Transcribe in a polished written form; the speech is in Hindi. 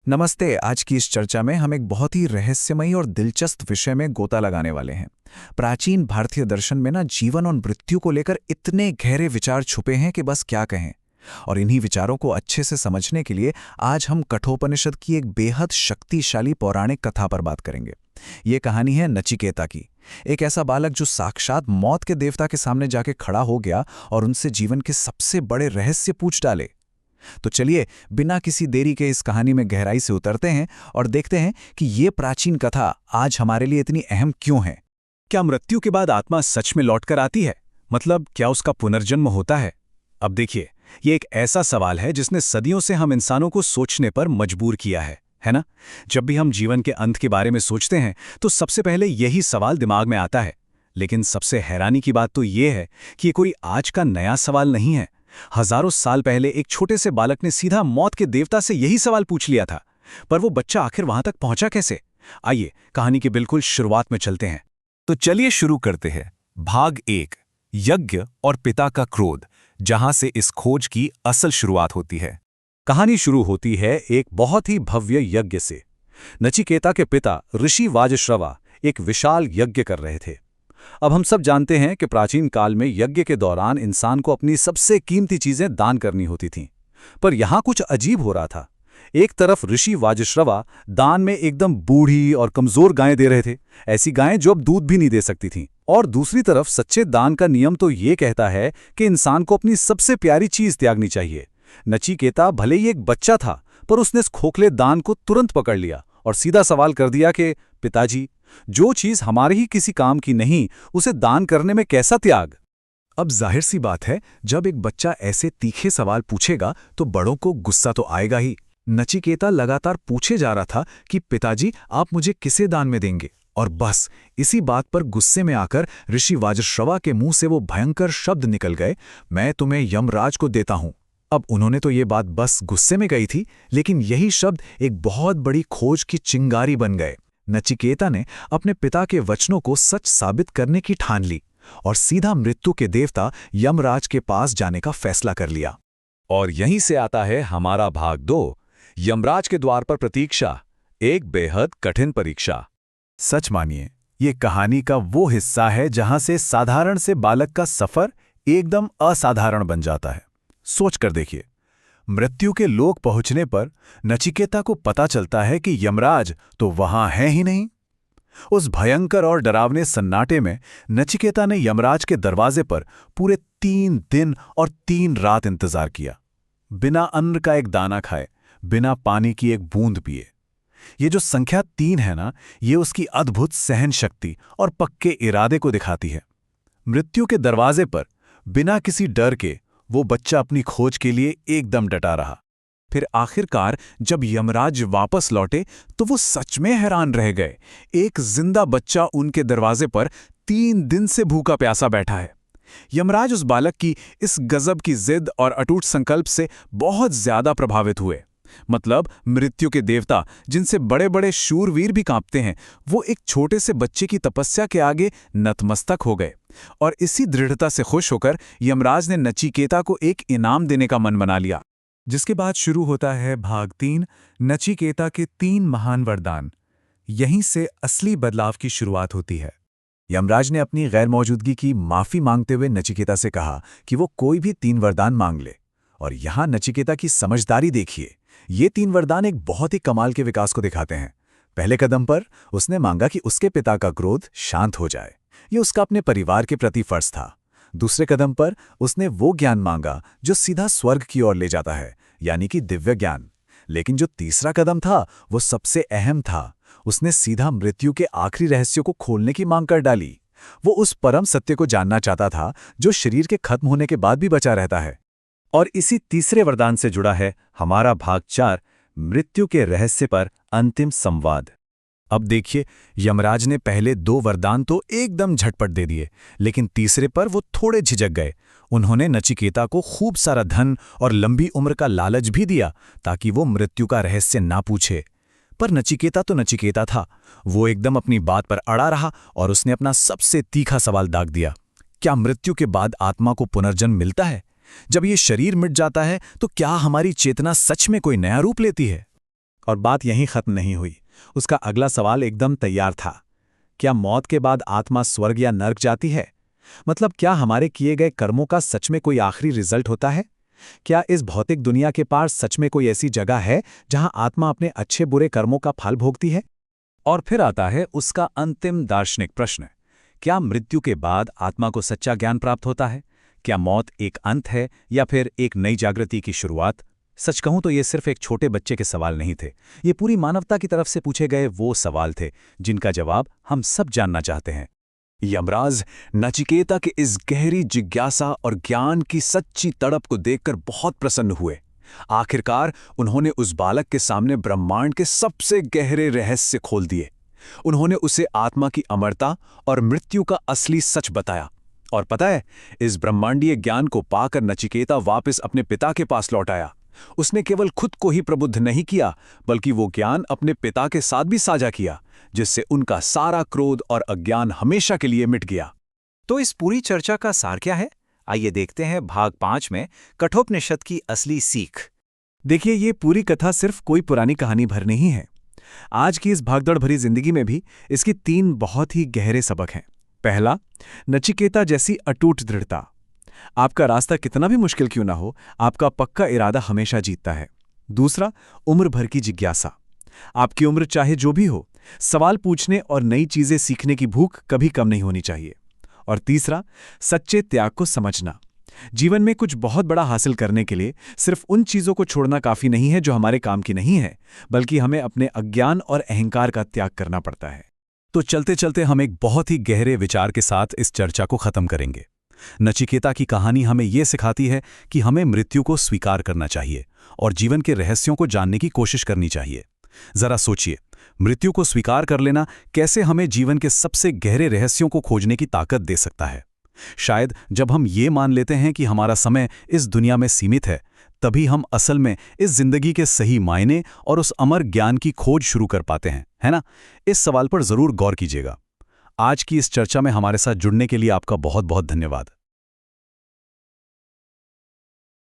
नमस्ते। आज की इस चर्चा में हम एक बहुत ही रहस्यमयी और दिलचस्प विषय में गोता लगाने वाले हैं। प्राचीन भारतीय दर्शन में ना जीवन और मृत्यु को लेकर इतने गहरे विचार छुपे हैं कि बस क्या कहें। और इन्हीं विचारों को अच्छे से समझने के लिए आज हम कठोपनिषद की एक बेहद शक्तिशाली पौराणिक कथा पर बात करेंगे। ये कहानी है नचिकेता की। एक ऐसा बालक जो साक्षात मौत के देवता के सामने जाके खड़ा हो गया और उनसे जीवन के सबसे बड़े रहस्य पूछ डाले। तो चलिए बिना किसी देरी के इस कहानी में गहराई से उतरते हैं और देखते हैं कि ये प्राचीन कथा आज हमारे लिए इतनी अहम क्यों है। क्या मृत्यु के बाद आत्मा सच में लौटकर आती है? मतलब क्या उसका पुनर्जन्म होता है? अब देखिए, ये एक ऐसा सवाल है जिसने सदियों से हम इंसानों को सोचने पर मजबूर किया है ना? जब भी हम जीवन के अंत के बारे में सोचते हैं तो सबसे पहले यही सवाल दिमाग में आता है। लेकिन सबसे हैरानी की बात तो ये है कि ये कोई आज का नया सवाल नहीं है। हजारों साल पहले एक छोटे से बालक ने सीधा मौत के देवता से यही सवाल पूछ लिया था। पर वो बच्चा आखिर वहां तक पहुंचा कैसे? आइए कहानी की बिल्कुल शुरुआत में चलते हैं। तो चलिए शुरू करते हैं। भाग 1, यज्ञ और पिता का क्रोध, जहां से इस खोज की असल शुरुआत होती है। कहानी शुरू होती है एक बहुत ही भव्य यज्ञ से। नचिकेता के पिता ऋषि वाजश्रवा एक विशाल यज्ञ कर रहे थे। अब हम सब जानते हैं कि प्राचीन काल में यज्ञ के दौरान इंसान को अपनी सबसे कीमती चीजें दान करनी होती थीं। पर यहां कुछ अजीब हो रहा था। एक तरफ ऋषि वाजश्रवा दान में एकदम बूढ़ी और कमजोर गायें दे रहे थे, ऐसी गायें जो अब दूध भी नहीं दे सकती थीं। और दूसरी तरफ सच्चे दान का नियम तो ये कहता है कि इंसान को अपनी सबसे प्यारी चीज त्यागनी चाहिए। नचिकेता भले ही एक बच्चा था, पर उसने इस खोखले दान को तुरंत पकड़ लिया और सीधा सवाल कर दिया कि पिताजी, जो चीज हमारे ही किसी काम की नहीं, उसे दान करने में कैसा त्याग? अब जाहिर सी बात है, जब एक बच्चा ऐसे तीखे सवाल पूछेगा तो बड़ों को गुस्सा तो आएगा ही। नचिकेता लगातार पूछे जा रहा था कि पिताजी, आप मुझे किसे दान में देंगे? और बस इसी बात पर गुस्से में आकर ऋषि वाजश्रवा के मुंह से वो भयंकर शब्द निकल गए, मैं तुम्हें यमराज को देता हूं। अब उन्होंने तो ये बात बस गुस्से में कही थी, लेकिन यही शब्द एक बहुत बड़ी खोज की चिंगारी बन गए। नचिकेता ने अपने पिता के वचनों को सच साबित करने की ठान ली और सीधा मृत्यु के देवता यमराज के पास जाने का फैसला कर लिया। और यहीं से आता है हमारा भाग 2, यमराज के द्वार पर प्रतीक्षा, एक बेहद कठिन परीक्षा। सच मानिए, ये कहानी का वो हिस्सा है जहां से साधारण से बालक का सफर एकदम असाधारण बन जाता है। सोच कर देखिए, मृत्यु के लोक पहुंचने पर नचिकेता को पता चलता है कि यमराज तो वहां है ही नहीं। उस भयंकर और डरावने सन्नाटे में नचिकेता ने यमराज के दरवाजे पर पूरे 3 दिन और 3 रात इंतजार किया, बिना अन्न का एक दाना खाए, बिना पानी की एक बूंद पिए। ये जो संख्या 3 है ना, ये उसकी अद्भुत सहन शक्ति और पक्के इरादे को दिखाती है। मृत्यु के दरवाजे पर बिना किसी डर के वो बच्चा अपनी खोज के लिए एकदम डटा रहा। फिर आखिरकार जब यमराज वापस लौटे तो वो सच में हैरान रह गए। एक जिंदा बच्चा उनके दरवाजे पर 3 दिन से भूखा प्यासा बैठा है। यमराज उस बालक की इस गजब की जिद और अटूट संकल्प से बहुत ज्यादा प्रभावित हुए। मतलब मृत्यु के देवता, जिनसे बड़े बड़े शूरवीर भी कांपते हैं, वो एक छोटे से बच्चे की तपस्या के आगे नतमस्तक हो गए। और इसी दृढ़ता से खुश होकर यमराज ने नचिकेता को एक इनाम देने का मन बना लिया। जिसके बाद शुरू होता है भाग 3, नचिकेता के 3 महान वरदान। यहीं से असली बदलाव की शुरुआत होती है। यमराज ने अपनी गैरमौजूदगी की माफी मांगते हुए नचिकेता से कहा कि वो कोई भी 3 वरदान मांग ले। और यहां नचिकेता की समझदारी देखिए। ये 3 वरदान एक बहुत ही कमाल के विकास को दिखाते हैं। पहले कदम पर उसने मांगा कि उसके पिता का क्रोध शांत हो जाए। ये उसका अपने परिवार के प्रति फर्ज था। दूसरे कदम पर उसने वो ज्ञान मांगा जो सीधा स्वर्ग की ओर ले जाता है, यानी कि दिव्य ज्ञान। लेकिन जो तीसरा कदम था वो सबसे अहम था। उसने सीधा मृत्यु के आखिरी रहस्यों को खोलने की मांग कर डाली। वो उस परम सत्य को जानना चाहता था जो शरीर के खत्म होने के बाद भी बचा रहता है। और इसी तीसरे वरदान से जुड़ा है हमारा भाग 4, मृत्यु के रहस्य पर अंतिम संवाद। अब देखिए, यमराज ने पहले 2 वरदान तो एकदम झटपट दे दिए, लेकिन तीसरे पर वो थोड़े झिझक गए। उन्होंने नचिकेता को खूब सारा धन और लंबी उम्र का लालच भी दिया ताकि वो मृत्यु का रहस्य ना पूछे। पर नचिकेता तो नचिकेता था। वो एकदम अपनी बात पर अड़ा रहा और उसने अपना सबसे तीखा सवाल दाग दिया, क्या मृत्यु के बाद आत्मा को पुनर्जन्म मिलता है? जब ये शरीर मिट जाता है तो क्या हमारी चेतना सच में कोई नया रूप लेती है? और बात यहीं खत्म नहीं हुई। उसका अगला सवाल एकदम तैयार था। क्या मौत के बाद आत्मा स्वर्ग या नर्क जाती है? मतलब क्या हमारे किए गए कर्मों का सच में कोई आखिरी रिजल्ट होता है? क्या इस भौतिक दुनिया के पार सच में कोई ऐसी जगह है जहां आत्मा अपने अच्छे बुरे कर्मों का फल भोगती है? और फिर आता है उसका अंतिम दार्शनिक प्रश्न। क्या मृत्यु के बाद आत्मा को सच्चा ज्ञान प्राप्त होता है? क्या मौत एक अंत है या फिर एक नई जागृति की शुरुआत? सच कहूं तो ये सिर्फ एक छोटे बच्चे के सवाल नहीं थे। ये पूरी मानवता की तरफ से पूछे गए वो सवाल थे जिनका जवाब हम सब जानना चाहते हैं। यमराज नचिकेता के इस गहरी जिज्ञासा और ज्ञान की सच्ची तड़प को देखकर बहुत प्रसन्न हुए। आखिरकार उन्होंने उस बालक के सामने ब्रह्मांड के सबसे गहरे रहस्य खोल दिए। उन्होंने उसे आत्मा की अमरता और मृत्यु का असली सच बताया। और पता है, इस ब्रह्मांडीय ज्ञान को पाकर नचिकेता वापस अपने पिता के पास लौट आया। उसने केवल खुद को ही प्रबुद्ध नहीं किया, बल्कि वो ज्ञान अपने पिता के साथ भी साझा किया, जिससे उनका सारा क्रोध और अज्ञान हमेशा के लिए मिट गया। तो इस पूरी चर्चा का सार क्या है? आइए देखते हैं भाग 5 में कठोपनिषद की असली सीख। देखिए, ये पूरी कथा सिर्फ कोई पुरानी कहानी भर नहीं है। आज की इस भागदौड़ भरी जिंदगी में भी इसकी 3 बहुत ही गहरे सबक हैं। पहला, नचिकेता जैसी अटूट दृढ़ता। आपका रास्ता कितना भी मुश्किल क्यों ना हो, आपका पक्का इरादा हमेशा जीतता है। दूसरा, उम्र भर की जिज्ञासा। आपकी उम्र चाहे जो भी हो, सवाल पूछने और नई चीजें सीखने की भूख कभी कम नहीं होनी चाहिए। और तीसरा, सच्चे त्याग को समझना। जीवन में कुछ बहुत बड़ा हासिल करने के लिए सिर्फ उन चीजों को छोड़ना काफी नहीं है जो हमारे काम की नहीं है, बल्कि हमें अपने अज्ञान और अहंकार का त्याग करना पड़ता है। तो चलते चलते हम एक बहुत ही गहरे विचार के साथ इस चर्चा को खत्म करेंगे। नचिकेता की कहानी हमें यह सिखाती है कि हमें मृत्यु को स्वीकार करना चाहिए और जीवन के रहस्यों को जानने की कोशिश करनी चाहिए। जरा सोचिए, मृत्यु को स्वीकार कर लेना कैसे हमें जीवन के सबसे गहरे रहस्यों को खोजने की ताकत दे सकता है। शायद जब हम ये मान लेते हैं कि हमारा समय इस दुनिया में सीमित है, तभी हम असल में इस जिंदगी के सही मायने और उस अमर ज्ञान की खोज शुरू कर पाते हैं, है ना? इस सवाल पर जरूर गौर कीजिएगा। आज की इस चर्चा में हमारे साथ जुड़ने के लिए आपका बहुत बहुत धन्यवाद।